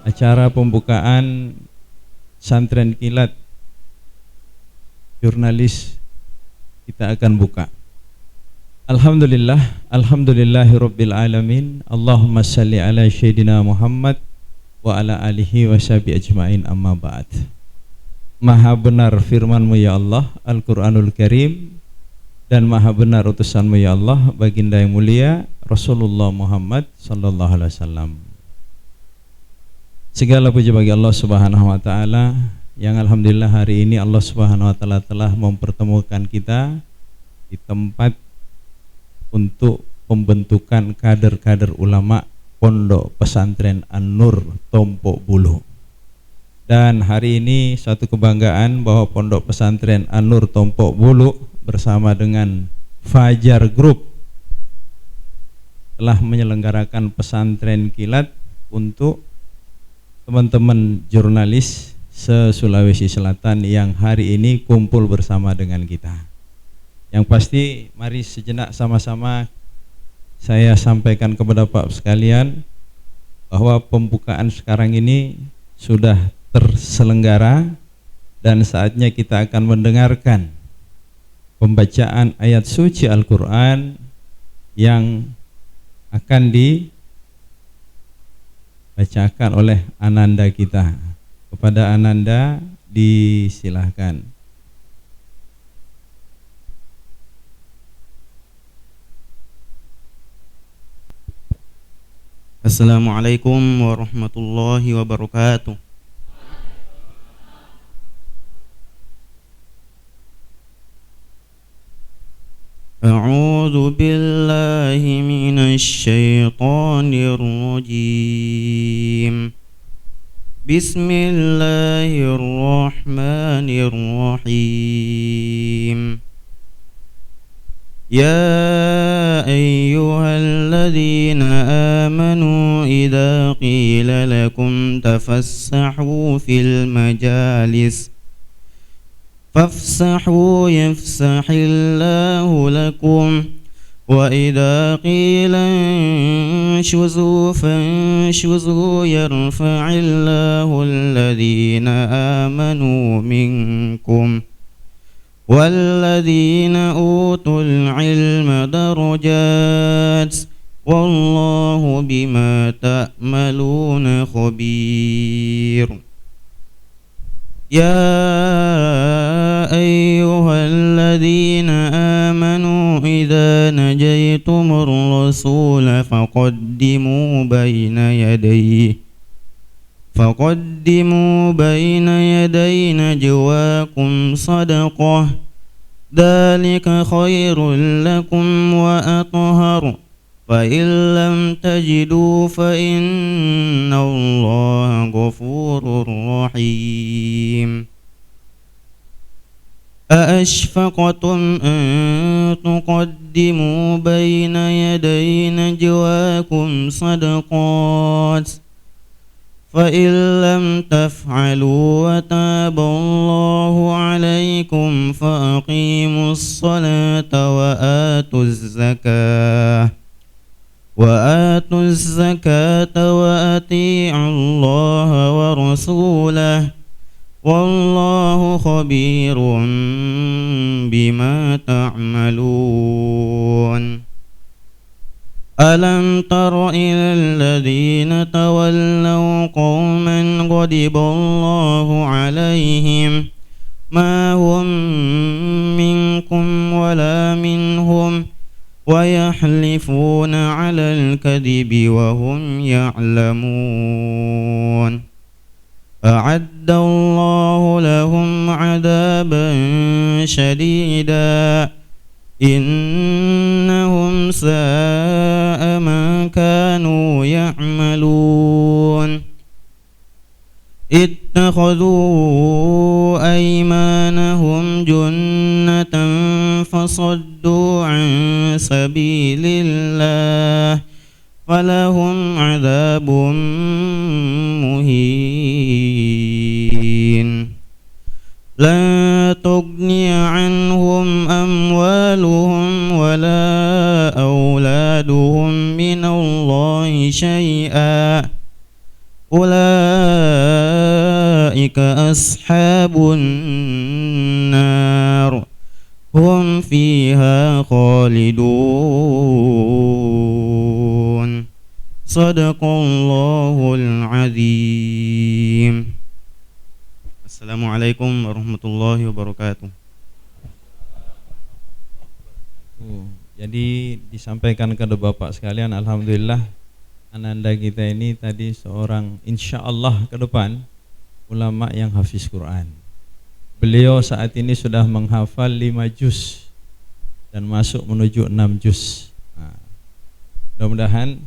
acara pembukaan Pesantren Kilat Jurnalis kita akan buka. Alhamdulillah, alhamdulillahirabbil alamin. Allahumma shalli ala sayyidina Muhammad wa ala alihi wa sahbihi ajmain, amma ba'd. Maha benar firman-Mu ya Allah, Al-Qur'anul Karim, dan maha benar utusan-Mu ya Allah, baginda yang mulia Rasulullah Muhammad sallallahu alaihi wasallam. Segala puji bagi Allah Subhanahu wa taala yang alhamdulillah hari ini Allah Subhanahu wa taala telah mempertemukan kita di tempat untuk pembentukan kader-kader ulama Pondok Pesantren An-Nur Tompo Bulu. Dan hari ini satu kebanggaan bahwa Pondok Pesantren An-Nur Tompo Bulu bersama dengan Fajar Group telah menyelenggarakan pesantren kilat untuk teman-teman jurnalis se-Sulawesi Selatan yang hari ini kumpul bersama dengan kita. Yang pasti mari sejenak sama-sama saya sampaikan kepada Pak sekalian bahwa pembukaan sekarang ini sudah terselenggara dan saatnya kita akan mendengarkan pembacaan ayat suci Al-Quran yang akan dibacakan oleh Ananda kita. Kepada Ananda disilahkan. Assalamualaikum warahmatullahi wabarakatuh. A'udzu billahi minasy syaithanir rajim. Bismillahirrahmanirrahim. Ya ayyuhalladzina amanu idza qila lakum tafassahu fil majalis fafsahu yafsahillahu lakum wa idza qila anshuzu fanshuzu yarfa'illahu alladhina amanu minkum walladzina utul ilma darajat wallahu bima ta'maluna khabir. Ya ayyuhalladzina amanu idza najaytumur rasula faqaddimu bayna yaday najwakum sadaqah dzalika khairul lakum wa athhar fa in lam tajidu fa innallaha ghafurur rahim. أأشفقتم أن تقدموا بين يدي نجواكم صدقات فإن لم تفعلوا وتاب الله عليكم فأقيموا الصلاة وآتوا الزكاة وأطيعوا الله ورسوله والله خبير بما تعملون. ألم تر إلى الذين تولوا قوما غضب الله عليهم ما هم منكم ولا منهم ويحلفون على الكذب وهم يعلمون. أعد الله لهم عذابا شديدا إنهم ساء ما كانوا يعملون. اتخذوا أيمانهم جنة فصدوا عن سبيل الله فلهم عذاب مهين. لا تغني عنهم أموالهم ولا أولادهم من الله شيئا أولئك أصحاب النار هم فيها خالدون صدق الله العظيم. Assalamualaikum warahmatullahi wabarakatuh. Jadi disampaikan kepada Bapak sekalian, alhamdulillah ananda kita ini tadi seorang insyaallah ke depan ulama yang hafiz Quran. Beliau saat ini sudah menghafal 5 juz dan masuk menuju 6 juz. Mudah-mudahan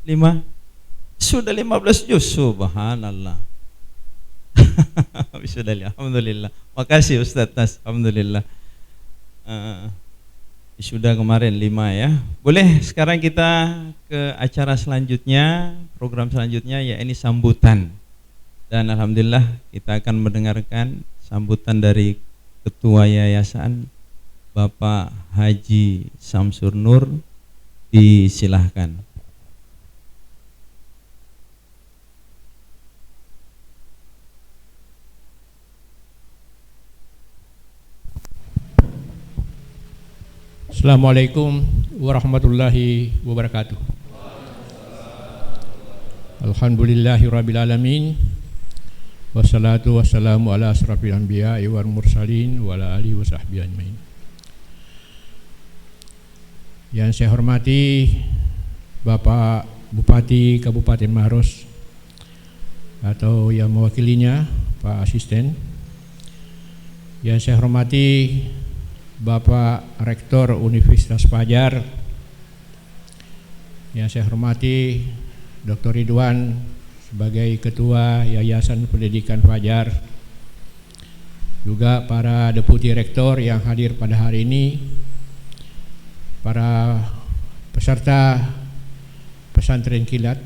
15 juz, subhanallah. Alhamdulillah. Makasih Ustaz Tas, alhamdulillah. Sudah kemarin 5 ya. Boleh sekarang kita ke acara selanjutnya, program selanjutnya yakni sambutan. Dan alhamdulillah kita akan mendengarkan sambutan dari Ketua Yayasan Bapak Haji Samsur Nur. Disilahkan. Assalamualaikum warahmatullahi wabarakatuh. Alhamdulillahirabbil alamin. Wassalatu wassalamu ala asrafil anbiya'i wal mursalin wa ala alihi wa sahbihi ajmain. Yang saya hormati Bapak Bupati Kabupaten Maros atau yang mewakilinya, Pak Asisten. Yang saya hormati Bapak Rektor Universitas Fajar, yang saya hormati Dr. Ridwan sebagai Ketua Yayasan Pendidikan Fajar, juga para Deputi Rektor yang hadir pada hari ini, para peserta pesantren kilat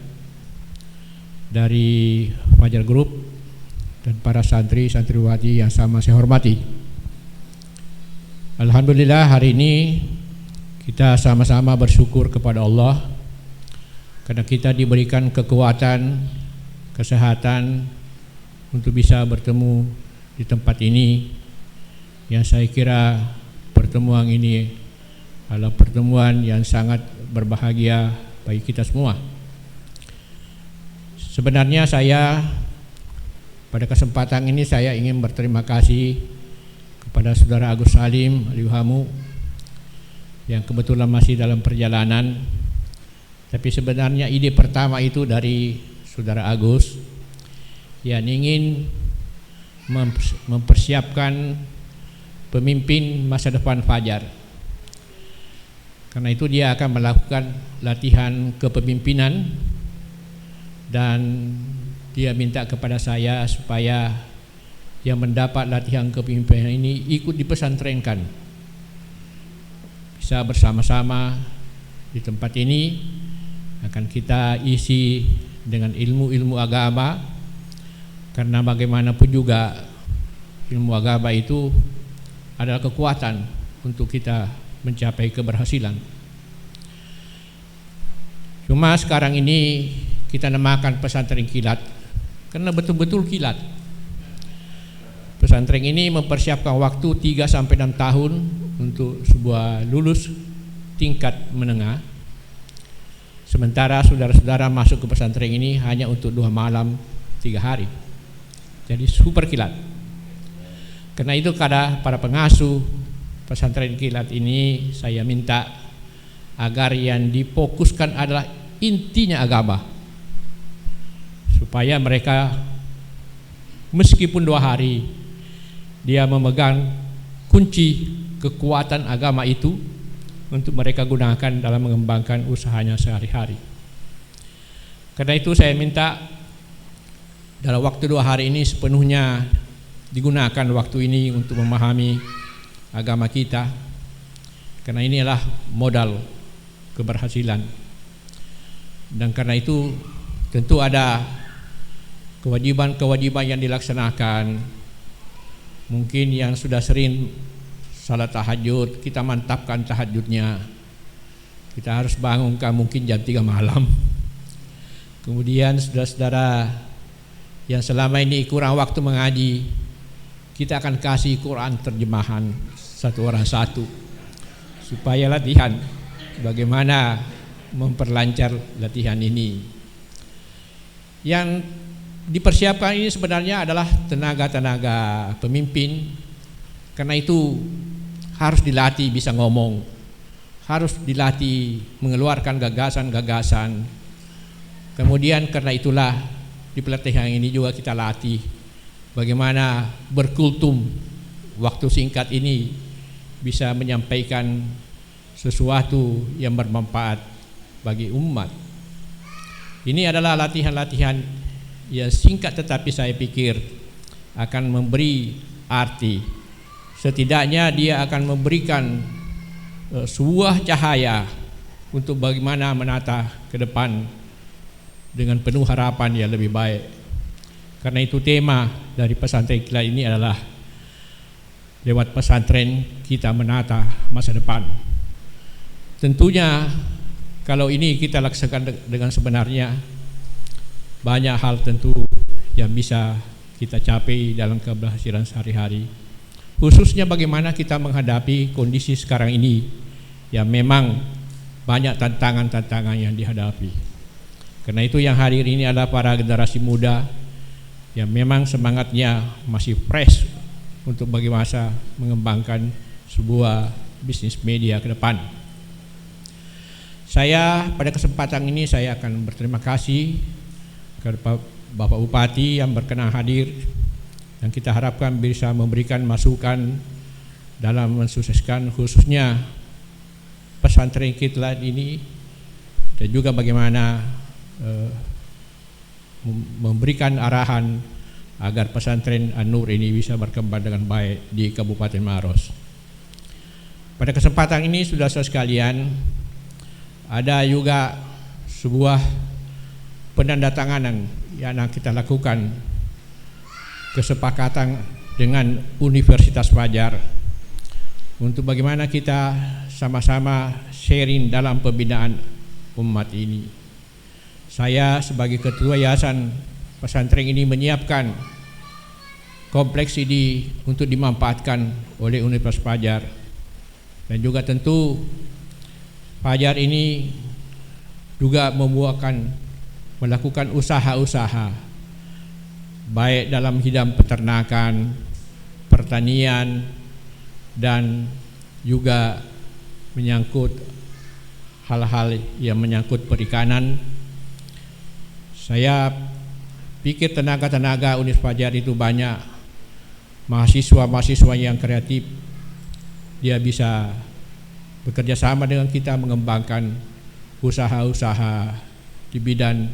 dari Fajar Group, dan para santri-santriwati yang sama saya hormati. Alhamdulillah hari ini kita sama-sama bersyukur kepada Allah karena kita diberikan kekuatan, kesehatan untuk bisa bertemu di tempat ini, yang saya kira pertemuan ini adalah pertemuan yang sangat berbahagia bagi kita semua. Sebenarnya saya pada kesempatan ini saya ingin berterima kasih kepada Saudara Agus Salim Aliuhamu yang kebetulan masih dalam perjalanan, tapi sebenarnya ide pertama itu dari Saudara Agus yang ingin mempersiapkan pemimpin masa depan Fajar. Karena itu dia akan melakukan latihan kepemimpinan dan dia minta kepada saya supaya yang mendapat latihan kepemimpinan ini ikut dipesantrenkan, bisa bersama-sama di tempat ini. Akan kita isi dengan ilmu-ilmu agama, karena bagaimanapun juga ilmu agama itu adalah kekuatan untuk kita mencapai keberhasilan. Cuma sekarang ini kita namakan pesantren kilat karena betul-betul kilat. Pesantren ini mempersiapkan waktu 3-6 tahun untuk sebuah lulus tingkat menengah. Sementara saudara-saudara masuk ke pesantren ini hanya untuk 2 malam 3 hari. Jadi super kilat. Karena itu kepada para pengasuh pesantren kilat ini saya minta agar yang difokuskan adalah intinya agama, supaya mereka meskipun 2 hari dia memegang kunci kekuatan agama itu untuk mereka gunakan dalam mengembangkan usahanya sehari-hari. Karena itu saya minta dalam waktu 2 hari ini sepenuhnya digunakan waktu ini untuk memahami agama kita, karena inilah modal keberhasilan. Dan karena itu tentu ada kewajiban-kewajiban yang dilaksanakan. Mungkin yang sudah sering salat tahajud, kita mantapkan tahajudnya. Kita harus bangunkan mungkin jam 3 malam. Kemudian saudara-saudara yang selama ini kurang waktu mengaji, kita akan kasih Quran terjemahan satu orang satu, supaya latihan bagaimana memperlancar latihan ini. Yang dipersiapkan ini sebenarnya adalah tenaga-tenaga pemimpin. Karena itu harus dilatih bisa ngomong, harus dilatih mengeluarkan gagasan-gagasan. Kemudian karena itulah di pelatihan ini juga kita latih bagaimana berkultum waktu singkat ini bisa menyampaikan sesuatu yang bermanfaat bagi umat. Ini adalah latihan-latihan yang singkat, tetapi saya pikir akan memberi arti. Setidaknya dia akan memberikan sebuah cahaya untuk bagaimana menata ke depan dengan penuh harapan yang lebih baik. Karena itu tema dari pesantren kilat ini adalah lewat pesantren kita menata masa depan. Tentunya kalau ini kita laksanakan dengan sebenarnya, banyak hal tentu yang bisa kita capai dalam keberhasilan sehari-hari. Khususnya bagaimana kita menghadapi kondisi sekarang ini yang memang banyak tantangan-tantangan yang dihadapi. Karena itu yang hadir ini adalah para generasi muda yang memang semangatnya masih fresh untuk bagaimana mengembangkan sebuah bisnis media ke depan. Saya pada kesempatan ini saya akan berterima kasih kepada Bapak Bupati yang berkenan hadir, dan kita harapkan bisa memberikan masukan dalam mensukseskan khususnya pesantren kilat ini, dan juga bagaimana memberikan arahan agar pesantren An-Nur ini bisa berkembang dengan baik di Kabupaten Maros. Pada kesempatan ini saudara sekalian, ada juga sebuah penandatanganan yang kita lakukan kesepakatan dengan Universitas Fajar untuk bagaimana kita sama-sama sharing dalam pembinaan umat ini. Saya sebagai ketua yayasan pesantren ini menyiapkan kompleks ini untuk dimanfaatkan oleh Universitas Fajar, dan juga tentu Fajar ini juga melakukan usaha-usaha baik dalam bidang peternakan, pertanian, dan juga menyangkut hal-hal yang menyangkut perikanan. Saya pikir tenaga-tenaga Universitas Fajar itu banyak mahasiswa-mahasiswa yang kreatif. Dia bisa bekerja sama dengan kita mengembangkan usaha-usaha di bidang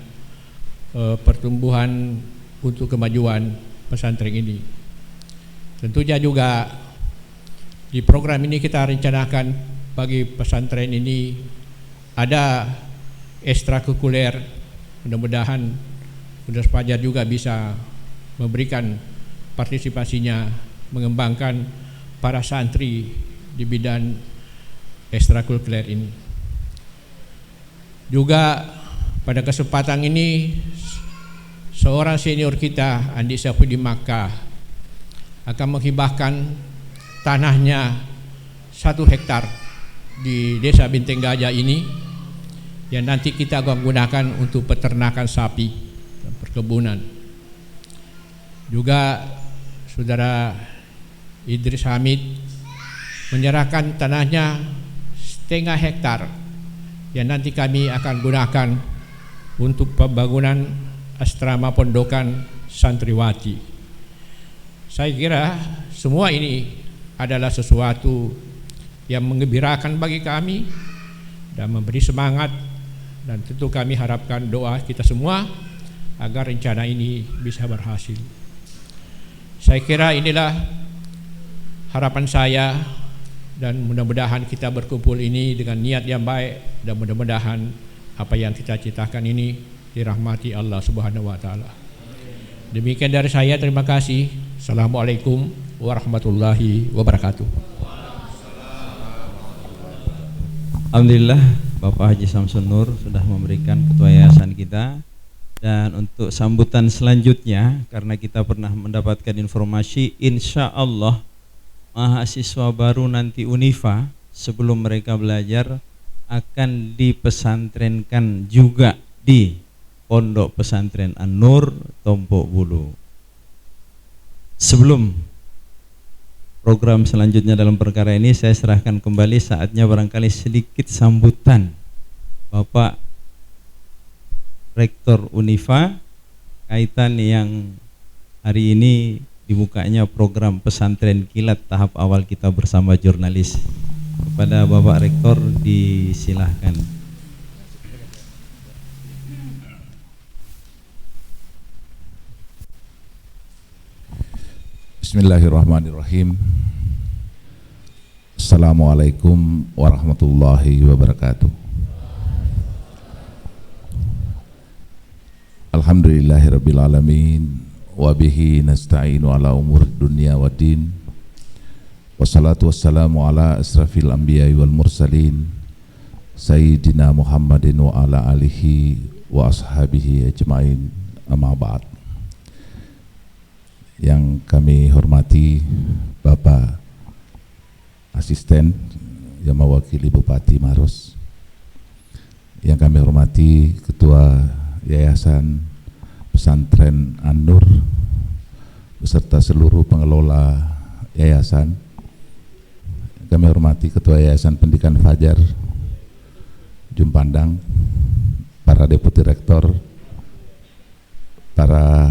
pertumbuhan untuk kemajuan pesantren ini. Tentunya juga di program ini kita rencanakan bagi pesantren ini ada ekstrakurikuler. Mudah-mudahan Universitas Fajar juga bisa memberikan partisipasinya mengembangkan para santri di bidang ekstrakurikuler ini. Juga pada kesempatan ini seorang senior kita, Andi Syafudi Makkah, akan menghibahkan tanahnya 1 hektar di Desa Binteng Gajah ini yang nanti kita akan gunakan untuk peternakan sapi dan perkebunan. Juga saudara Idris Hamid menyerahkan tanahnya 1/2 hektar yang nanti kami akan gunakan untuk pembangunan asrama pondokan santriwati. Saya kira semua ini adalah sesuatu yang menggembirakan bagi kami dan memberi semangat, dan tentu kami harapkan doa kita semua agar rencana ini bisa berhasil. Saya kira inilah harapan saya, dan mudah-mudahan kita berkumpul ini dengan niat yang baik, dan mudah-mudahan apa yang kita citakan ini dirahmati Allah Subhanahu wa taala. Demikian dari saya, terima kasih. Assalamualaikum warahmatullahi wabarakatuh. Alhamdulillah Bapak Haji Samsun Nur sudah memberikan ketua yayasan kita Dan untuk sambutan selanjutnya, karena kita pernah mendapatkan informasi, insya Allah mahasiswa baru nanti Unifa sebelum mereka belajar akan dipesantrenkan juga di Pondok Pesantren An-Nur Tompok Bulu. Sebelum program selanjutnya dalam perkara ini, saya serahkan kembali, saatnya barangkali sedikit sambutan Bapak Rektor Unifa kaitan yang hari ini dibukanya program pesantren kilat tahap awal kita bersama jurnalis. Kepada Bapak Rektor disilahkan. Bismillahirrahmanirrahim. Assalamualaikum warahmatullahi wabarakatuh. Alhamdulillahirabbil alamin wa bihi nasta'inu ala umur dunya waddin. Wassalatu wassalamu ala asrafil anbiya'i wal mursalin sayyidina Muhammadin wa ala alihi wa ashabihi ajmain, amma ba'd. Yang kami hormati Bapak Asisten yang mewakili Bupati Maros, yang kami hormati Ketua Yayasan Pesantren An-Nur beserta seluruh pengelola yayasan, kami hormati Ketua Yayasan Pendidikan Fajar Jumpandang, para Deputi Rektor, para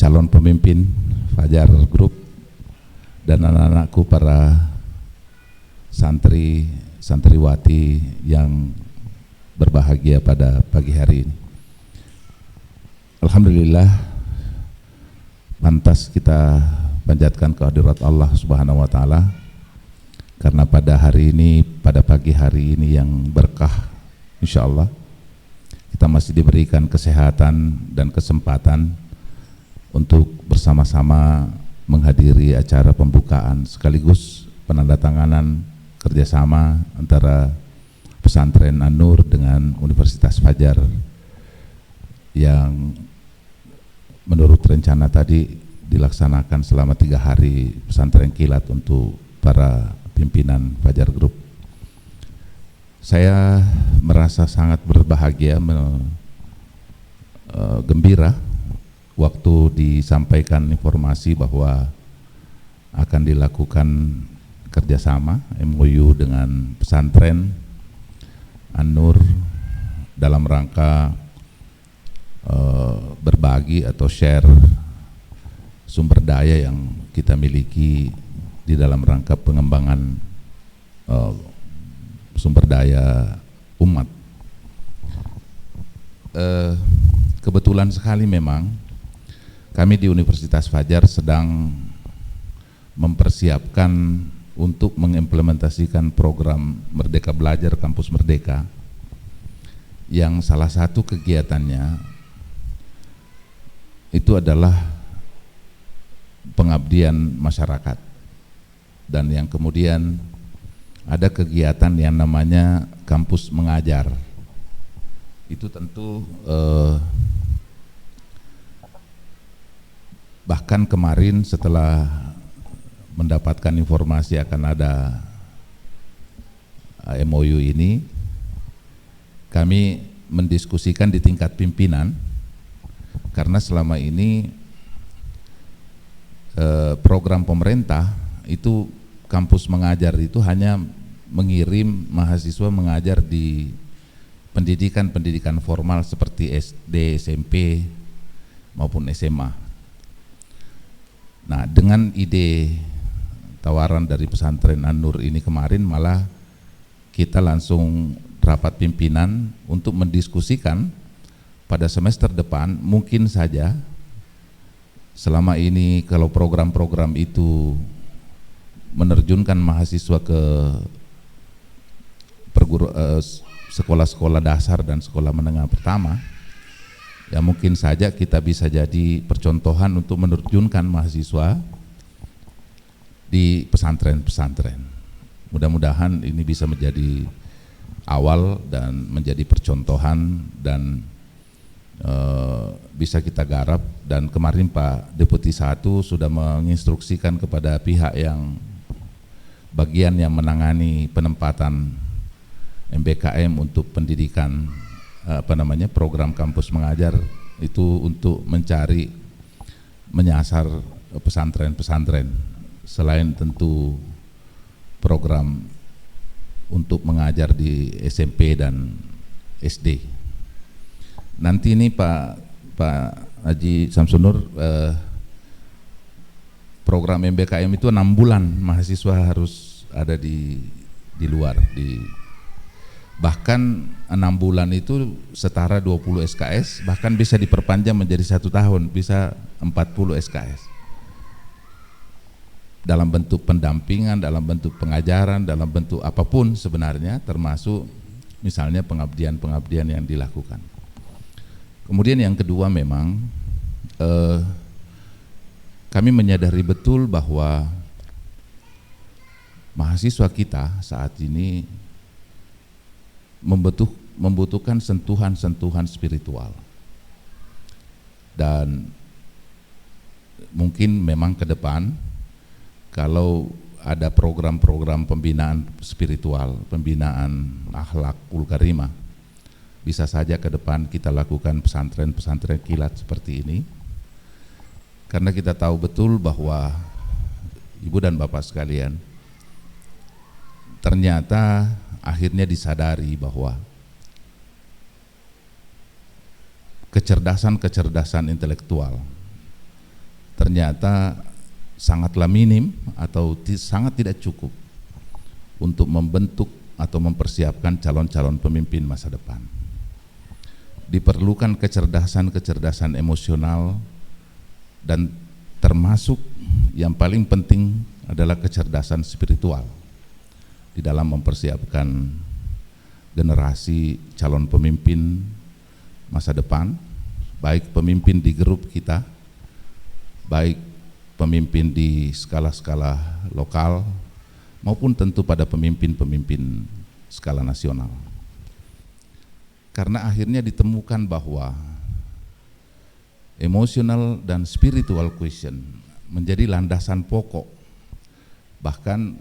calon pemimpin Fajar Group, dan anak-anakku para santri santriwati yang berbahagia pada pagi hari ini. Alhamdulillah, pantas kita panjatkan kehadirat Allah Subhanahu wa taala karena pada hari ini, pada pagi hari ini yang berkah, insyaallah kita masih diberikan kesehatan dan kesempatan untuk bersama-sama menghadiri acara pembukaan sekaligus penandatanganan kerjasama antara Pesantren An-Nur dengan Universitas Fajar yang menurut rencana tadi dilaksanakan selama 3 hari pesantren kilat untuk para pimpinan Fajar Group. Saya merasa sangat berbahagia, gembira waktu disampaikan informasi bahwa akan dilakukan kerjasama MOU dengan pesantren An-Nur dalam rangka berbagi atau share sumber daya yang kita miliki di dalam rangka pengembangan sumber daya umat. Kebetulan sekali memang kami di Universitas Fajar sedang mempersiapkan untuk mengimplementasikan program Merdeka Belajar Kampus Merdeka, yang salah satu kegiatannya itu adalah pengabdian masyarakat, dan yang kemudian ada kegiatan yang namanya kampus mengajar. Itu tentu bahkan kemarin setelah mendapatkan informasi akan ada MOU ini, kami mendiskusikan di tingkat pimpinan, karena selama ini program pemerintah itu kampus mengajar itu hanya mengirim mahasiswa mengajar di pendidikan formal seperti SD, SMP maupun SMA. Nah, dengan ide tawaran dari pesantren An-Nur ini kemarin, malah kita langsung rapat pimpinan untuk mendiskusikan pada semester depan mungkin saja selama ini kalau program-program itu menerjunkan mahasiswa ke sekolah-sekolah dasar dan sekolah menengah pertama, ya mungkin saja kita bisa jadi percontohan untuk menerjunkan mahasiswa di pesantren-pesantren. Mudah-mudahan ini bisa menjadi awal dan menjadi percontohan, dan bisa kita garap. Dan kemarin Pak Deputi 1 sudah menginstruksikan kepada pihak yang bagian yang menangani penempatan MBKM untuk pendidikan program kampus mengajar itu untuk menyasar pesantren-pesantren, selain tentu program untuk mengajar di SMP dan SD. Nanti ini Pak Haji Samsunur, program MBKM itu 6 bulan mahasiswa harus ada di luar, bahkan 6 bulan itu setara 20 SKS, bahkan bisa diperpanjang menjadi 1 tahun, bisa 40 SKS dalam bentuk pendampingan, dalam bentuk pengajaran, dalam bentuk apapun sebenarnya, termasuk misalnya pengabdian yang dilakukan. Kemudian yang kedua, memang kami menyadari betul bahwa mahasiswa kita saat ini membutuhkan sentuhan-sentuhan spiritual, dan mungkin memang ke depan kalau ada program-program pembinaan spiritual, pembinaan akhlakul karimah, bisa saja ke depan kita lakukan pesantren-pesantren kilat seperti ini, karena kita tahu betul bahwa Ibu dan Bapak sekalian, ternyata akhirnya disadari bahwa kecerdasan intelektual ternyata sangatlah minim atau sangat tidak cukup untuk membentuk atau mempersiapkan calon-calon pemimpin masa depan. Diperlukan kecerdasan emosional, dan termasuk yang paling penting adalah kecerdasan spiritual di dalam mempersiapkan generasi calon pemimpin masa depan, baik pemimpin di grup kita, baik pemimpin di skala-skala lokal, maupun tentu pada pemimpin-pemimpin skala nasional. Karena akhirnya ditemukan bahwa emotional dan spiritual quotient menjadi landasan pokok, bahkan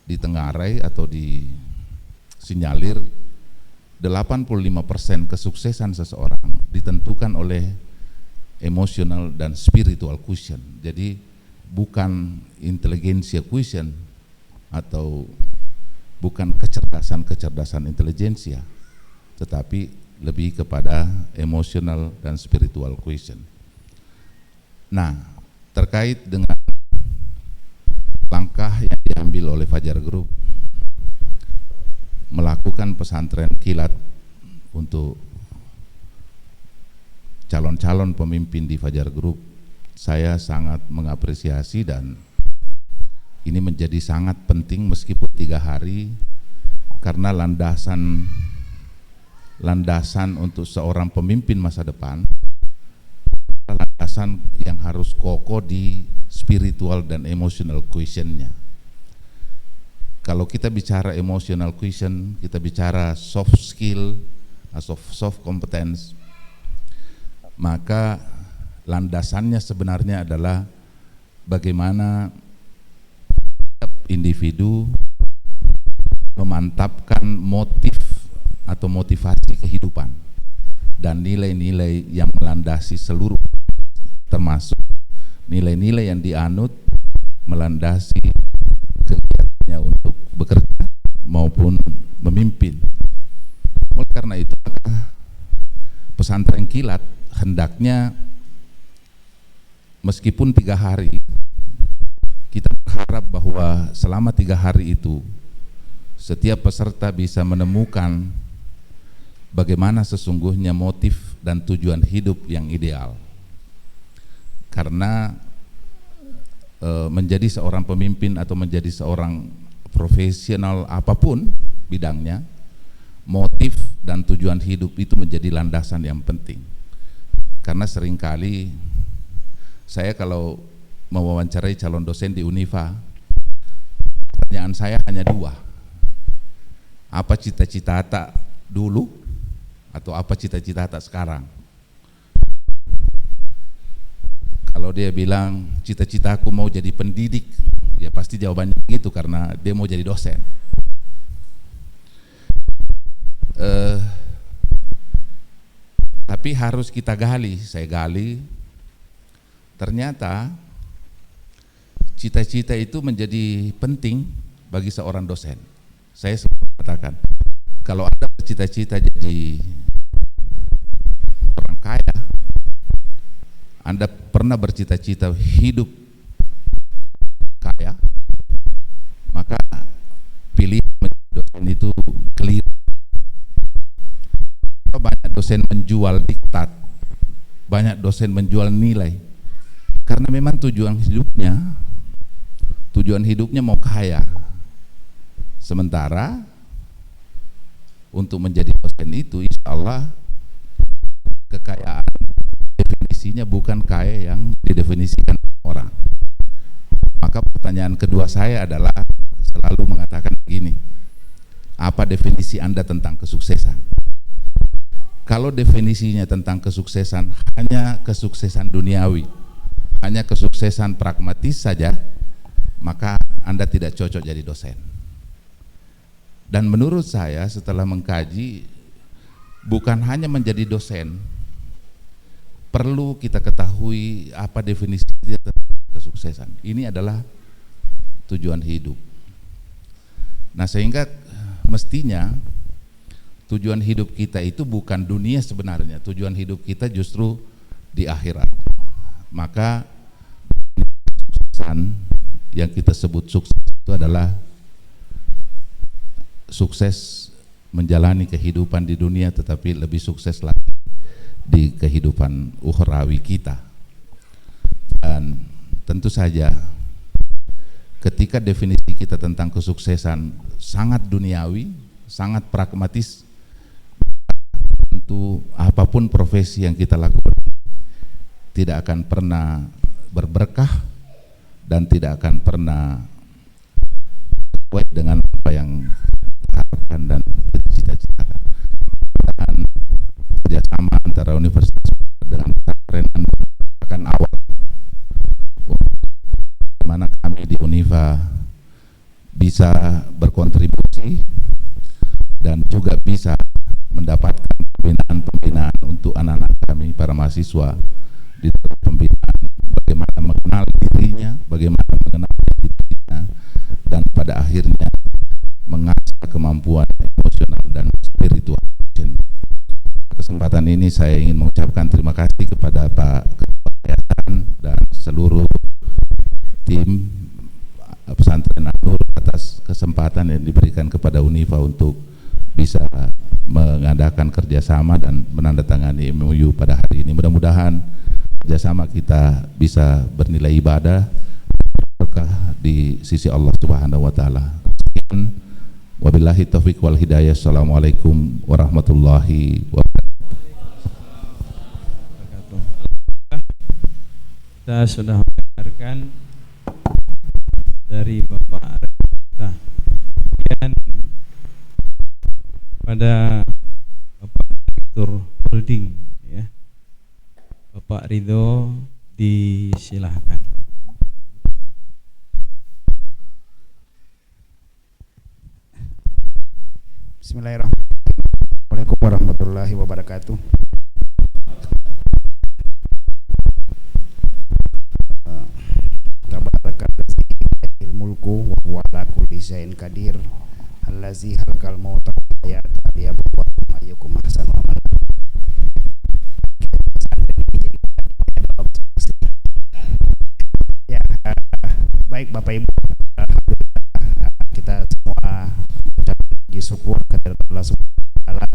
ditengarai atau disinyalir 85% kesuksesan seseorang ditentukan oleh emotional dan spiritual quotient. Jadi bukan inteligensia quotient atau bukan kecerdasan intelijensia, tetapi lebih kepada emotional dan spiritual quotient. Nah, terkait dengan langkah yang diambil oleh Fajar Group melakukan pesantren kilat untuk calon-calon pemimpin di Fajar Group, saya sangat mengapresiasi, dan ini menjadi sangat penting meskipun 3 hari, karena landasan untuk seorang pemimpin masa depan, landasan yang harus kokoh di spiritual dan emotional quotient-nya. Kalau kita bicara emotional quotient, kita bicara soft skill, soft competence, maka landasannya sebenarnya adalah bagaimana setiap individu memantapkan motif atau motivasi kehidupan dan nilai-nilai yang melandasi seluruh, termasuk nilai-nilai yang dianut melandasi kegiatannya untuk bekerja maupun memimpin. Oleh karena itu, maka pesantren kilat hendaknya meskipun 3 hari, kita berharap bahwa selama 3 hari itu setiap peserta bisa menemukan bagaimana sesungguhnya motif dan tujuan hidup yang ideal. Karena menjadi seorang pemimpin atau menjadi seorang profesional apapun bidangnya, motif dan tujuan hidup itu menjadi landasan yang penting. Karena seringkali saya kalau mewawancarai calon dosen di Unifa, pertanyaan saya hanya 2. Apa cita-cita tak dulu atau apa cita-cita Hatta sekarang? Kalau dia bilang cita-citaku mau jadi pendidik, ya pasti jawabannya begitu karena dia mau jadi dosen. Tapi harus kita gali, saya gali, ternyata cita-cita itu menjadi penting bagi seorang dosen. Saya selalu katakan, kalau Anda bercita-cita jadi orang kaya, Anda pernah bercita-cita hidup kaya, maka pilih menjadi dosen itu keliru. Banyak dosen menjual diktat, banyak dosen menjual nilai, karena memang tujuan hidupnya mau kaya. Sementara untuk menjadi dosen itu insya Allah kekayaan definisinya bukan kaya yang didefinisikan orang. Maka pertanyaan kedua saya adalah selalu mengatakan begini, apa definisi Anda tentang kesuksesan? Kalau definisinya tentang kesuksesan hanya kesuksesan duniawi, hanya kesuksesan pragmatis saja, maka Anda tidak cocok jadi dosen. Dan menurut saya setelah mengkaji, bukan hanya menjadi dosen, perlu kita ketahui apa definisi kesuksesan. Ini adalah tujuan hidup. Nah, sehingga mestinya tujuan hidup kita itu bukan dunia sebenarnya, tujuan hidup kita justru di akhirat. Maka kesuksesan yang kita sebut sukses itu adalah sukses menjalani kehidupan di dunia, tetapi lebih sukses lagi di kehidupan ukhrawi kita. Dan tentu saja ketika definisi kita tentang kesuksesan sangat duniawi, sangat pragmatis, tentu apapun profesi yang kita lakukan tidak akan pernah berberkah dan tidak akan pernah sesuai dengan apa yang kita harapkan dan kita cita-citakan. Dan kerjasama antara universitas dengan pesantren akan awal bagaimana kami di Unifa bisa berkontribusi dan juga bisa mendapatkan pembinaan untuk anak-anak kami, para mahasiswa di dalam pembinaan, bagaimana mengenal dirinya, bagaimana mengenal dirinya, dan pada akhirnya mengasah kemampuan emosional dan spiritual. Kesempatan ini saya ingin mengucapkan terima kasih kepada Pak Ketua Yayasan dan seluruh tim pesantren An-Nur atas kesempatan yang diberikan kepada Unifa untuk bisa mengadakan kerjasama dan menandatangani MOU pada hari ini. Mudah-mudahan kerjasama kita bisa bernilai ibadah, berkah di sisi Allah Subhanahu wa Ta'ala. Sekian, wabillahi taufiq wal hidayah. Assalamualaikum warahmatullahi wabarakatuh. Kita sudah mendengarkan dari Bapak kita. Kemudian pada Bapak Direktur Holding, ya, Bapak Ridho, disilahkan. Bismillahirrahmanirrahim. Assalamualaikum warahmatullahi wabarakatuh. Tabarakallazi mulku wa huwa ala kulli syai'in qadir. Allazi halaqal mauta wal hayata liyabluwakum ayyukum ahsanu amala. Ya, baik Bapak Ibu, alhamdulillah kita semua mengucapkan puji syukur kepada Allah Subhanahu wa Ta'ala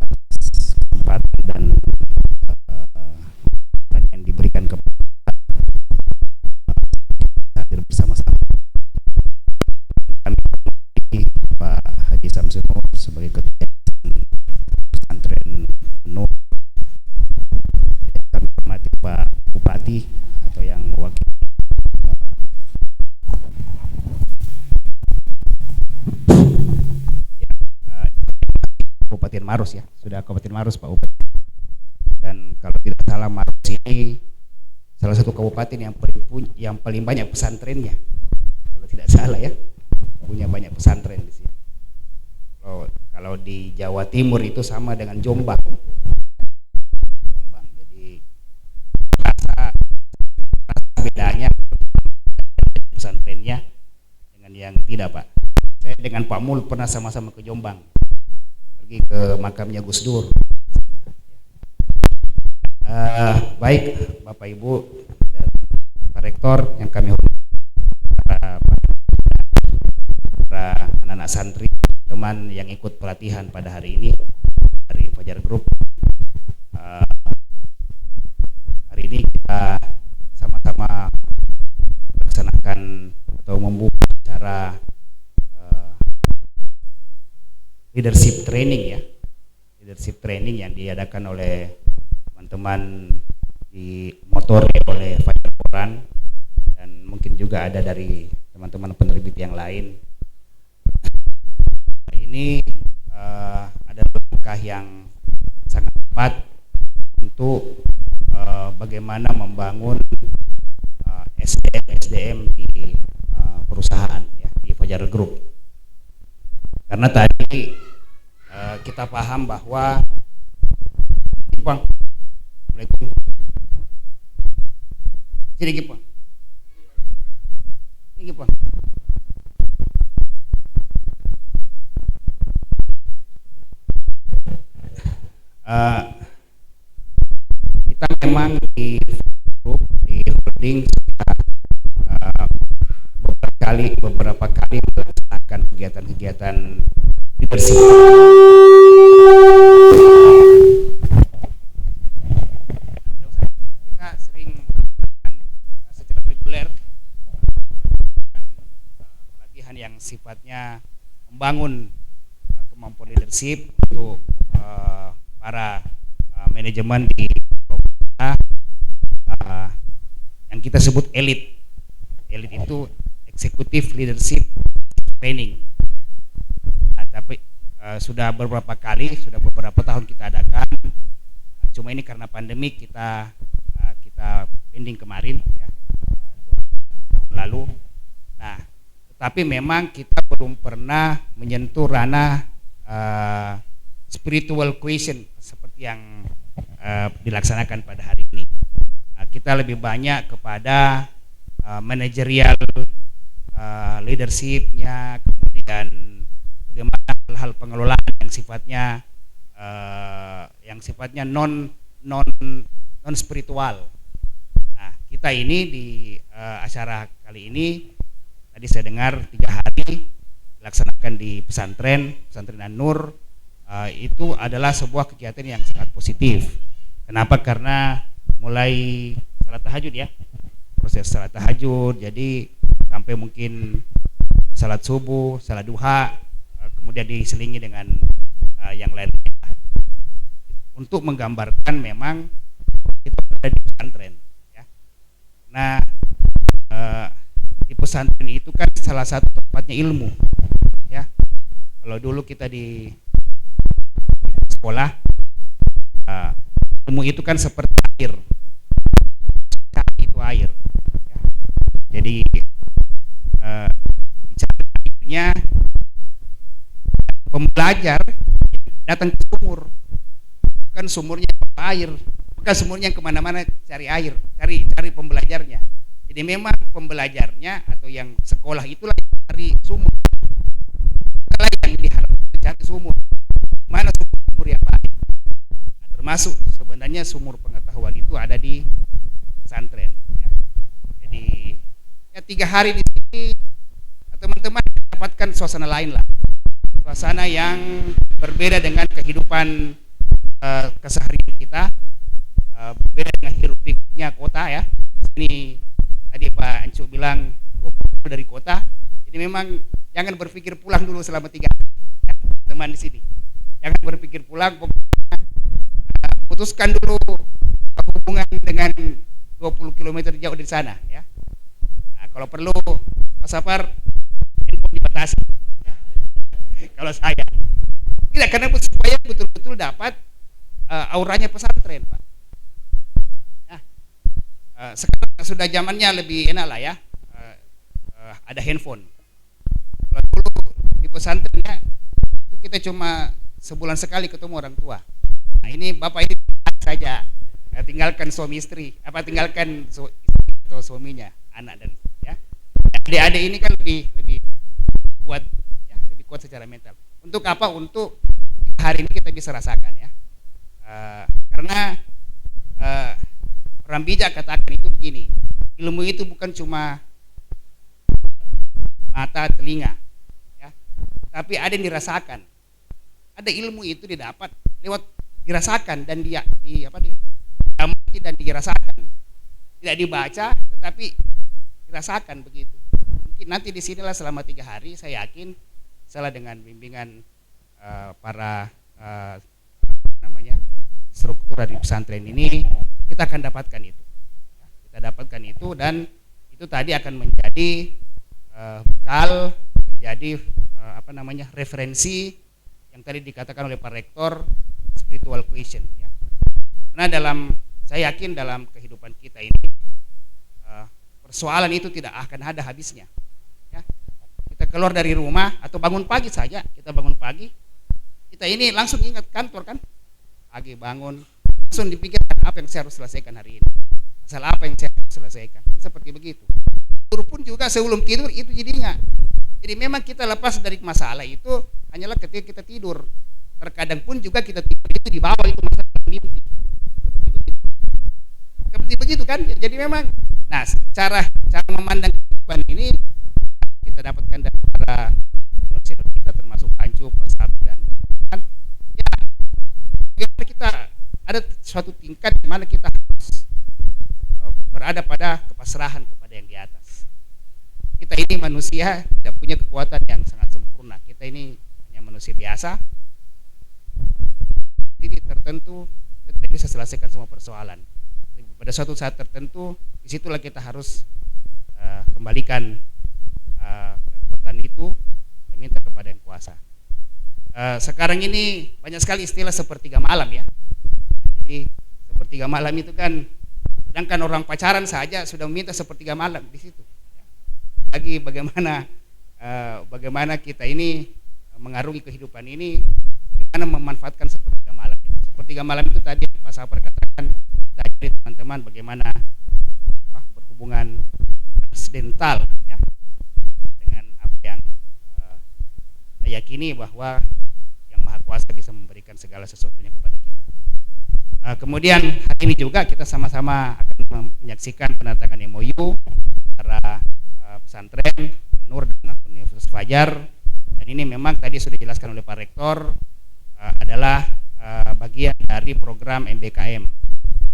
atas kesempatan dan yang diberikan kepada hadir bersama-sama. Kami Pak Haji Samsul Nur sebagai Ketua Pesantren Nur, kami hormati Pak Bupati atau yang mewakili Kabupaten Maros ya, sudah Kabupaten Maros Pak Ubed. Dan kalau tidak salah Maros ini salah satu kabupaten yang paling banyak pesantrennya. Kalau tidak salah ya, punya banyak pesantren di sini. Kalau di Jawa Timur itu sama dengan Jombang. Jadi rasa bedanya pesantrennya dengan yang tidak Pak. Saya dengan Pak Mul pernah sama-sama ke Jombang, pergi ke makamnya Gus Dur. Baik Bapak Ibu dan Pak Rektor yang kami hormati, para anak-anak santri, teman yang ikut pelatihan pada hari ini dari Fajar Group. Hari ini kita sama-sama melaksanakan atau membuka acara leadership training ya, leadership training yang diadakan oleh teman-teman di motor oleh Fajar Quran, dan mungkin juga ada dari teman-teman penerbit yang lain. Ini ada langkah yang sangat tepat untuk bagaimana membangun SDM di perusahaan ya, di Fajar Group. Karena tadi kita paham bahwa Bang, Assalamualaikum. Sini Bang. Sini Bang. Kita memang di grup di holding beberapa kali melaksanakan kegiatan-kegiatan leadership. Kita sering melakukan secara reguler pelatihan yang sifatnya membangun kemampuan leadership untuk para manajemen di yang kita sebut elit. Elit itu executive leadership training. Tapi sudah beberapa tahun kita adakan. Cuma ini karena pandemi kita pending kemarin ya, 2 tahun lalu. Nah, tetapi memang kita belum pernah menyentuh ranah spiritual question seperti yang dilaksanakan pada hari ini. Kita lebih banyak kepada manajerial leadershipnya, kemudian bagaimana hal-hal pengelolaan yang sifatnya non spiritual. Nah, kita ini di acara kali ini tadi saya dengar 3 hari dilaksanakan di pesantren An-Nur. Itu adalah sebuah kegiatan yang sangat positif. Kenapa? Karena mulai salat tahajud ya, proses salat tahajud, jadi sampai mungkin salat subuh, salat duha, kemudian diselingi dengan yang lain, untuk menggambarkan memang kita berada di pesantren ya. Nah, di pesantren itu kan salah satu tempatnya ilmu ya. Kalau dulu kita di sekolah, ilmu itu kan seperti air, itu air ya. Jadi bicara airnya, pembelajar datang ke sumur, bukan sumurnya air, bukan sumurnya kemana-mana cari air, cari pembelajarnya. Jadi memang pembelajarnya atau yang sekolah itulah yang cari sumur, itulah yang diharapkan cari sumur. Mana sumur yang baik? Nah, termasuk sebenarnya sumur pengetahuan itu ada di pesantren ya. Jadi ya 3 hari di sini teman-teman mendapatkan suasana lain lah, suasana yang berbeda dengan kehidupan keseharian kita, berbeda dengan hiruk pikuknya kota ya. Ini tadi Pak Ancu bilang 20 dari kota, jadi memang jangan berpikir pulang dulu selama 3 hari ya, teman di sini. Jangan berpikir pulang, pokoknya putuskan dulu hubungan dengan 20 km jauh dari sana ya. Nah, kalau perlu Pak Safar, handphone dibatasi ya. Kalau saya Tidak, karena supaya betul-betul dapat auranya pesantren, Pak. Nah, sekarang sudah zamannya lebih enak lah ya, ada handphone. Kalau dulu di pesantrennya itu kita cuma sebulan sekali ketemu orang tua. Nah ini bapak ini saja tinggalkan suami istri, tinggalkan istri atau suaminya, anak dan ya. Adik-adik ini kan lebih kuat, ya, lebih kuat secara mental. Untuk apa? Untuk hari ini kita bisa rasakan ya. Karena orang bijak katakan itu begini, ilmu itu bukan cuma mata, telinga, ya, tapi ada yang dirasakan. Ada ilmu itu didapat lewat dirasakan dan diamati dan dirasakan, tidak dibaca tetapi dirasakan begitu. Mungkin nanti di sinilah selama 3 hari saya yakin salah dengan bimbingan para struktur dari pesantren ini kita akan dapatkan itu. Kita dapatkan itu dan itu tadi akan menjadi bekal, menjadi referensi yang tadi dikatakan oleh Pak Rektor, spiritual question ya. Karena saya yakin dalam kehidupan kita ini persoalan itu tidak akan ada habisnya ya. Kita keluar dari rumah atau bangun pagi saja, kita bangun pagi, kita ini langsung ingat kantor kan, pagi bangun langsung dipikirkan apa yang saya harus selesaikan hari ini, masalah apa yang saya harus selesaikan, kan seperti begitu. Tidur pun juga sebelum tidur itu jadinya. Jadi memang kita lepas dari masalah itu hanyalah ketika kita tidur. Terkadang pun juga kita tidur itu di bawah itu masalah mimpi. Seperti begitu kan? Jadi memang, nah cara memandang kehidupan ini kita dapatkan dari para dosen kita termasuk Pancu, Pak Sabtu dan kan, ya bagaimana kita ada suatu tingkat di mana kita harus berada pada kepasrahan kepada yang di atas. Kita ini manusia tidak punya kekuatan yang sangat sempurna. Kita ini hanya manusia biasa. Jadi tertentu kita tidak bisa selesaikan semua persoalan. Pada suatu saat tertentu disitulah kita harus kembalikan kekuatan itu dan minta kepada yang kuasa. Sekarang ini banyak sekali istilah sepertiga malam ya. Jadi sepertiga malam itu kan, sedangkan orang pacaran saja sudah meminta sepertiga malam di situ. Lagi bagaimana kita ini mengarungi kehidupan ini, bagaimana memanfaatkan sepertiga malam itu. Sepertiga malam itu tadi Pak Safar katakan tadi teman-teman bagaimana berhubungan transdental ya dengan apa yang kita yakini bahwa yang Maha Kuasa bisa memberikan segala sesuatunya kepada kita. Kemudian hari ini juga kita sama-sama akan menyaksikan penandatangan MOU antara pesantren Nur dan Universitas Fajar, dan ini memang tadi sudah dijelaskan oleh Pak Rektor adalah bagian dari program MBKM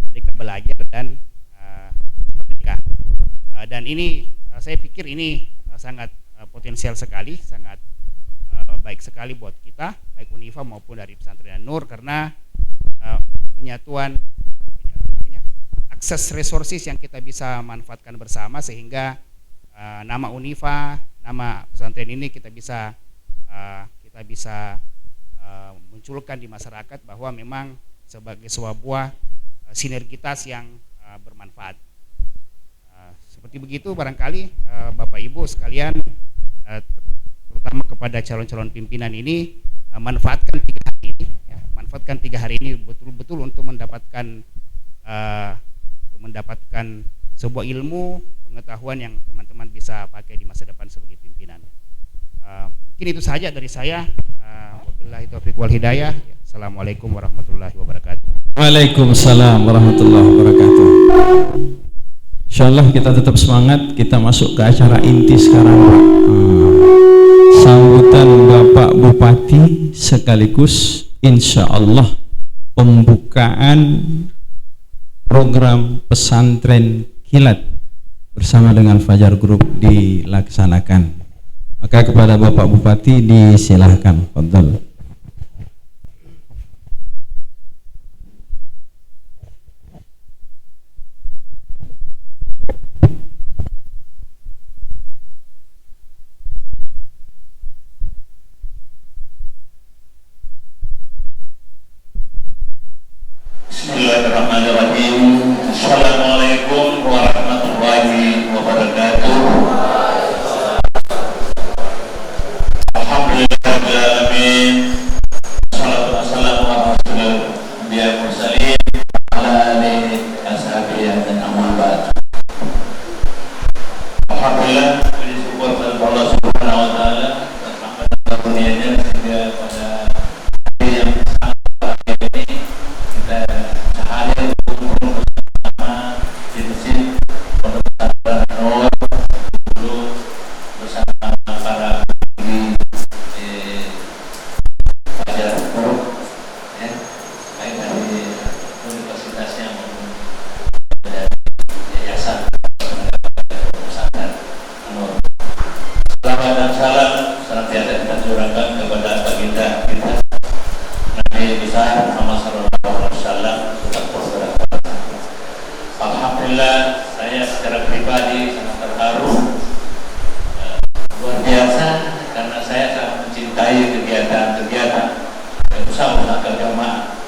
Merdeka Belajar dan Merdeka, dan ini saya pikir ini sangat potensial sekali, sangat baik sekali buat kita baik Unifa maupun dari pesantren Nur, karena penyatuan akses resources yang kita bisa manfaatkan bersama sehingga nama Unifa, nama pesantren ini kita bisa munculkan di masyarakat bahwa memang sebagai sebuah sinergitas yang bermanfaat. Seperti begitu barangkali Bapak Ibu sekalian, terutama kepada calon-calon pimpinan ini, manfaatkan 3 hari ini ya, manfaatkan 3 hari ini betul-betul untuk mendapatkan sebuah ilmu pengetahuan yang teman-teman bisa pakai di masa depan sebagai pimpinan. Mungkin itu saja dari saya. Wabillahi taufiq wal hidayah. Assalamualaikum warahmatullahi wabarakatuh. Waalaikumsalam warahmatullahi wabarakatuh. Insyaallah kita tetap semangat. Kita masuk ke acara inti sekarang, Pak. Sambutan Bapak Bupati sekaligus insyaallah pembukaan program pesantren kilat bersama dengan Fajar Group dilaksanakan. Maka kepada Bapak Bupati disilahkan. Fadhal. sekalian, dan amal ba'd. Alhamdulillah, puji syukur kepada Allah Subhanahu wa taala atas rahmat dan karunia-Nya sehingga pada hari yang sangat bahagia ini kita hadir untuk bersama di masjid Pondok Pesantren An-Nur dulu bersama para pelajar guru ya, baik dari universitasnya maupun dari yayasan pesantren An-Nur. Selamat dan salam senantiasa kita curahkan kepada baginda kita Nabi besar Muhammad sallallahu alaihi wasallam. Alhamdulillah, saya secara pribadi sangat terharu, luar biasa, karena saya sangat mencintai kegiatan-kegiatan usaha-usaha keagamaan.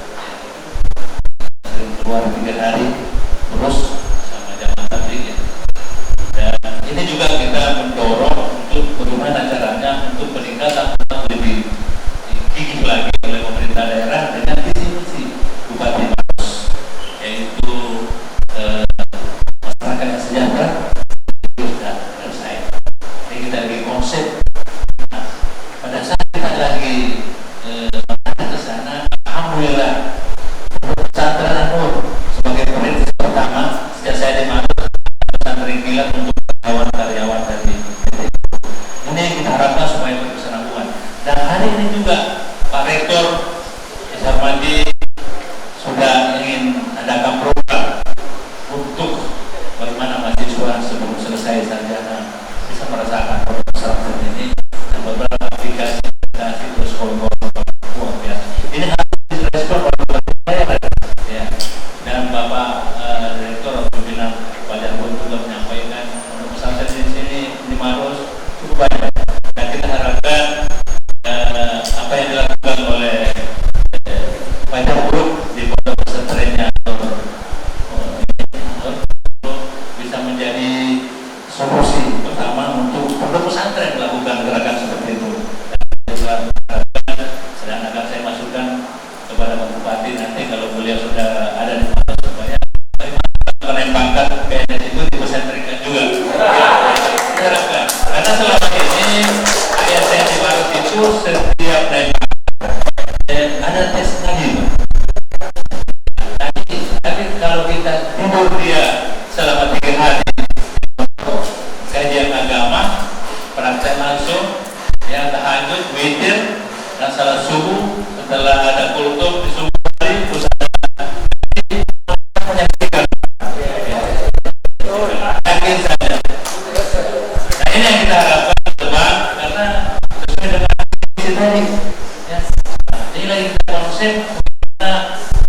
Sering keluar 3 hari terus sama jamaah tabligh. Dan ini juga kita mendorong untuk bagaimana caranya untuk peningkatan lebih gigih lagi oleh pemerintah daerah dengan visi-misi Bupati Maros, yaitu masyarakat yang sejahtera itu sudah selesai. Jadi kita lagi konsep. Nah, pada saat kita lagi mengarah ke sana, alhamdulillah pesantren An-Nur sebagai perintis pertama sejak saya di Maros, pesantren kilat untuk karyawan-karyawan dari ini yang kita harapkan supaya berkesinambungan. Dan hari ini juga Pak Rektor Sarmadi sudah ingin adakan program untuk bagaimana mahasiswa sebelum selesai sarjana bisa merasakan pesantren ini dan beberapa aplikasi terus luar biasa. Ini harus direspon oleh saya ya. Dan Bapak Direktur atau pimpinan Pelajar pun juga menyampaikan untuk pesantren di sini di Maros cukup banyak. Dan kita harapkan apa yang dilakukan oleh Pelajar Group di pondok pesantrennya bisa menjadi solusi pertama untuk pondok pesantren melakukan gerakan seperti itu. Dan juga sedang akan saya masukkan kepada Pak Bupati nanti kalau beliau sudah ada di Maros supaya menempatkan PNS itu dipesantrenkan juga. Diharapkan karena selama ini ayat saya di Maros itu setiap naik ada tes lagi. Tapi kalau kita tidur dia selama 3 hari kajian agama, praktek langsung, ya tahajud, witir, dan salat subuh, setelah ada kultum di subuh hari, usaha menyaksikan. Yakin saja. Nah ini yang kita harapkan teman, karena sesuai dengan visi tadi. Ya. Ini lagi kita konsep karena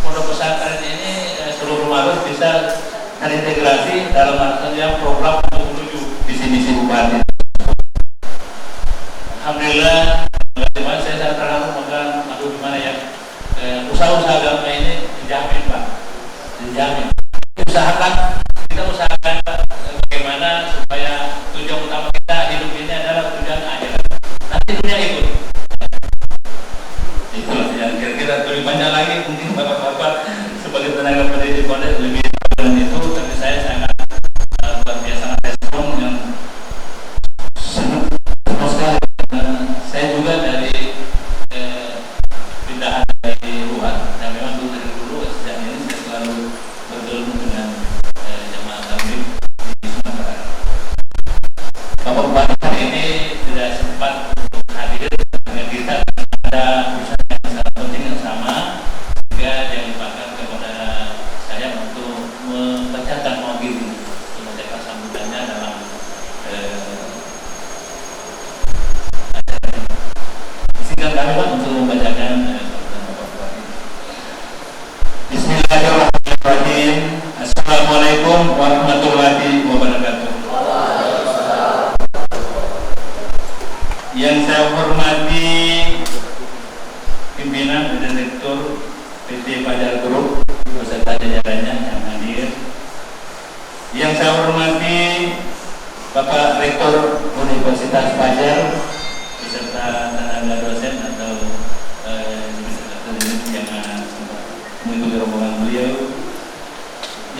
pondok pesantren ini seluruh Maros bisa terintegrasi dalam artinya program untuk menuju visi-misi Bupati. Alhamdulillah, saya sangat terharu, maka gimana ya, usaha-usaha agama ini dijamin Pak, dijamin. Kita usahakan bagaimana supaya tujuan utama kita hidup ini adalah tujuan akhirat. Nanti dunia ikut. Itulah yang kira-kira lebih banyak lagi mungkin bapak-bapak sebagai tenaga pendidik pondok lebih dengan itu, tapi saya sangat luar biasa respon yang senang sekali. Saya juga dari pindahan dari luar, dan memang dari dulu sejak ini saya selalu bergelut dengan jamaah tabligh di Sumatera. Bapak Bupati hari ini tidak sempat untuk hadir dengan kita, ada usaha yang sangat penting yang sama, sehingga dia limpahkan kepada saya untuk membacakan mobil ini, membacakan sambutannya dalam izinkan kami Pak untuk membacakan Bapak Bupati. Bismillahirrahmanirrahim. Assalamualaikum warahmatullahi wabarakatuh. Yang saya hormati pimpinan dan Direktur PT Pelajar Group beserta jajarannya yang hadir. Yang saya hormati Bapak Rektor Universitas Fajar beserta tenaga dosen atau yang mengikuti rombongan beliau.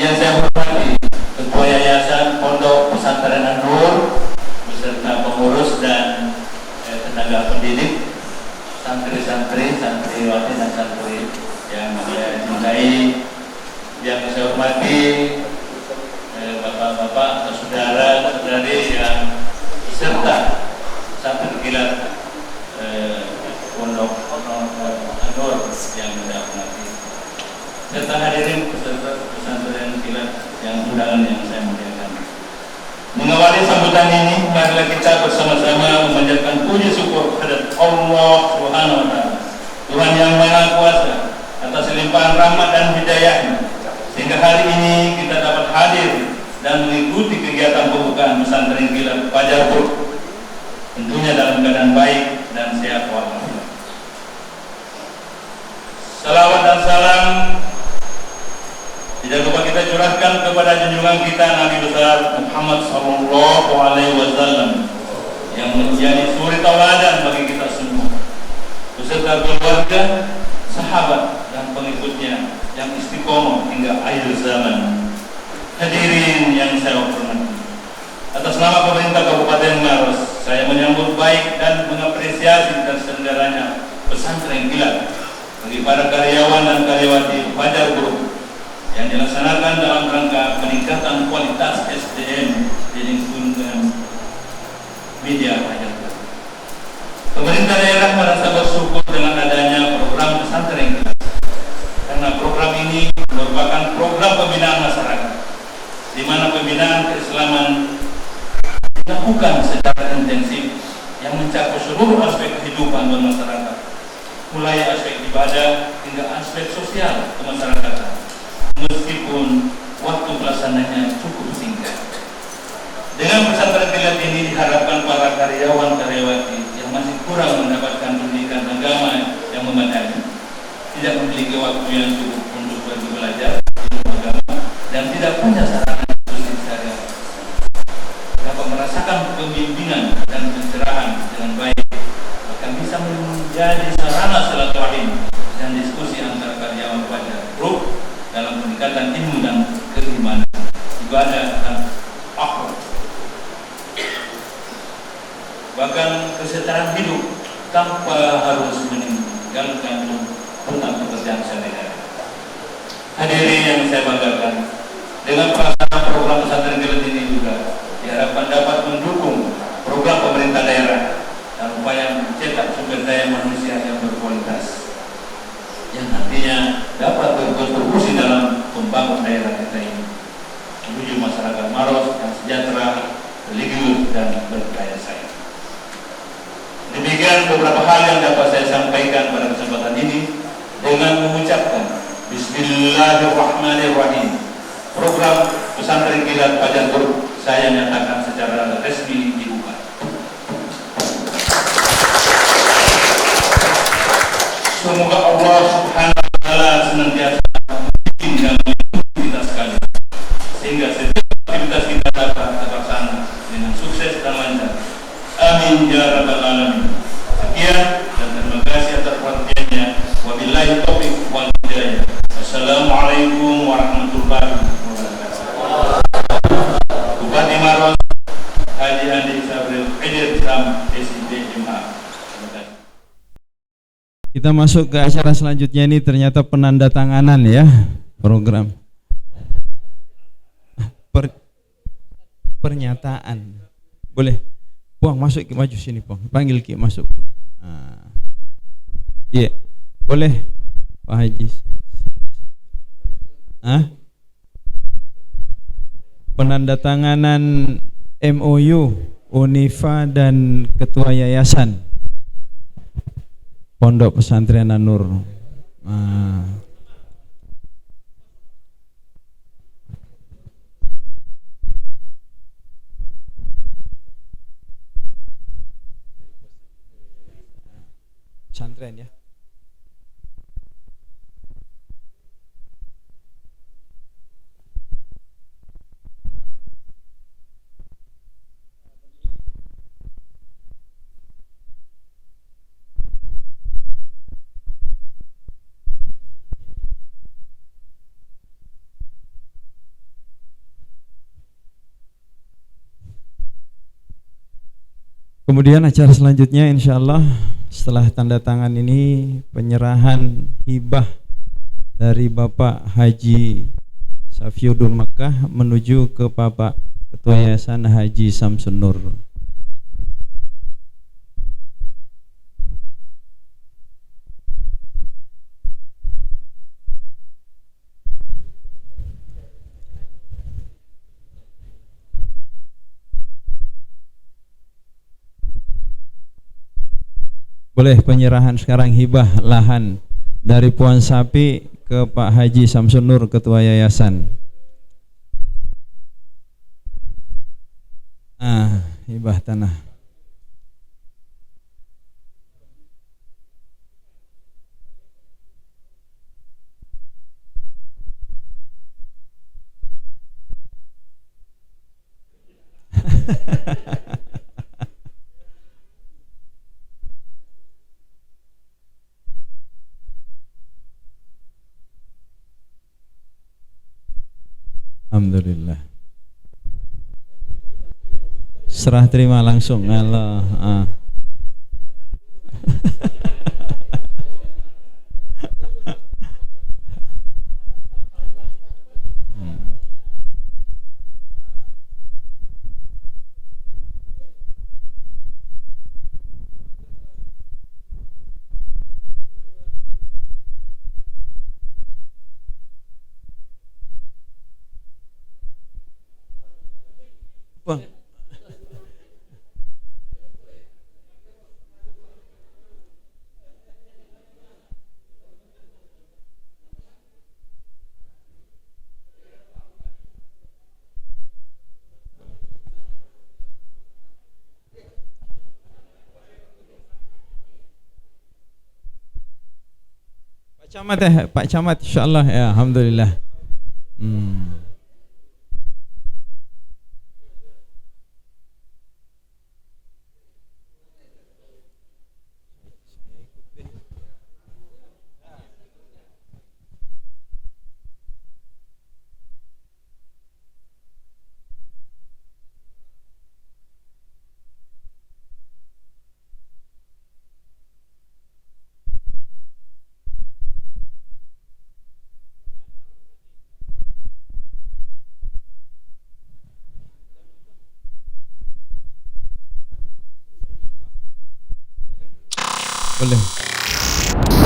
Yang saya hormati Ketua Yayasan Pondok Pesantren An-Nur beserta pengurus dan tenaga pendidik, santri-santri, santriwati dan santri yang saya cintai, yang saya hormati bapak-bapak atau saudara-saudari yang beserta santri kilat Pondok An-Nur yang saya hormati, serta hadirin peserta pesantren kilat yang undangan yang saya muliakan. Mengawali sambutan ini, marilah kita bersama-sama memanjatkan puji syukur kepada Allah Subhanahu wa Ta'ala, Tuhan yang Maha Kuasa, atas limpahan rahmat dan hidayahnya, sehingga hari ini kita dapat hadir dan mengikuti kegiatan pembukaan pesantren kilat Fajar Group, tentunya dalam keadaan baik dan sehat walafiat. Salawat dan salam tidak lupa kita curahkan kepada junjungan kita Nabi besar Muhammad sallallahu alaihi wasallam yang menjadi suri tauladan bagi kita semua, beserta keluarga, sahabat dan pengikutnya yang istiqomah hingga akhir zaman. Hadirin yang saya hormati, atas nama pemerintah Kabupaten Maros, saya menyambut baik dan mengapresiasi terselenggaranya pesantren kilat bagi para karyawan dan karyawati Fajar Group yang dilaksanakan dalam rangka peningkatan kualitas SDM di lingkungan media Fajar Group. Pemerintah daerah merasa bersyukur dengan adanya program pesantren kilat, karena program ini merupakan program pembinaan masyarakat, di mana pembinaan keislaman dilakukan secara intensif yang mencakup seluruh aspek kehidupan bermasyarakat, mulai aspek ibadah hingga aspek sosial kemasyarakatan, meskipun waktu pelaksananya cukup singkat. Dengan pesantren kilat ini diharapkan para karyawan-karyawati yang masih kurang mendapatkan pendidikan agama yang memadai, tidak memiliki waktu yang cukup untuk belajar ilmu agama, dan tidak punya sarana khusus syariat, dapat merasakan pembimbingan dan pencerahan dengan baik, bahkan bisa menjadi sarana silaturahim dan diskusi antara karyawan Fajar Group dalam peningkatan ilmu dan keimanan, ibadah dan akhlak, bahkan kesetaraan hidup tanpa harus meninggalkan tentang pekerjaan sehari-hari. Hadirin yang saya banggakan, dengan pelaksanaan program pesantren kilat ini juga diharapkan dapat mendukung program pemerintah daerah dan upaya mencetak sumber daya manusia yang berkualitas, yang nantinya dapat berkontribusi dalam membangun daerah kita ini menuju masyarakat Maros yang sejahtera, religius dan berdaya saing. Demikian beberapa hal yang dapat saya sampaikan pada kesempatan ini dengan mengucapkan Bismillahirrahmanirrahim. Program pesantren kilat Fajar Group saya nyatakan secara resmi dibuka. Semoga Allah Subhanahu wa Ta'ala senantiasa membimbing dan melindungi kita sekalian, sehingga setiap aktivitas kita dapat terlaksana dengan sukses dan lancar. Amin ya rabbal alamin. Sekian dan terima kasih atas perhatiannya. Wabillahi taufiq wal hidayah. Assalamualaikum warahmatullahi wabarakatuh. Bupati Maros Haji Andi Sabril Khidir Sam SID MA. Kita masuk ke acara selanjutnya. Ini ternyata penandatanganan ya program pernyataan. Boleh Puang masuk Ki, maju sini Puang, panggil Ki masuk. Iya boleh Pak Haji. Penandatanganan MOU Unifa dan Ketua Yayasan Pondok Pesantren An-Nur. Pesantren ya. Kemudian acara selanjutnya insyaallah setelah tanda tangan ini penyerahan hibah dari Bapak Haji Safiuddin Makkah menuju ke Bapak Ketua Yayasan Haji Samsun Nur. Boleh penyerahan sekarang hibah lahan dari Puan Sapi ke Pak Haji Samsun Nur Ketua Yayasan. Hibah tanah. Alhamdulillah. Serah terima langsung. Allah. Bang. Pak Camat Pak Camat insyaallah ya, alhamdulillah. Boleh.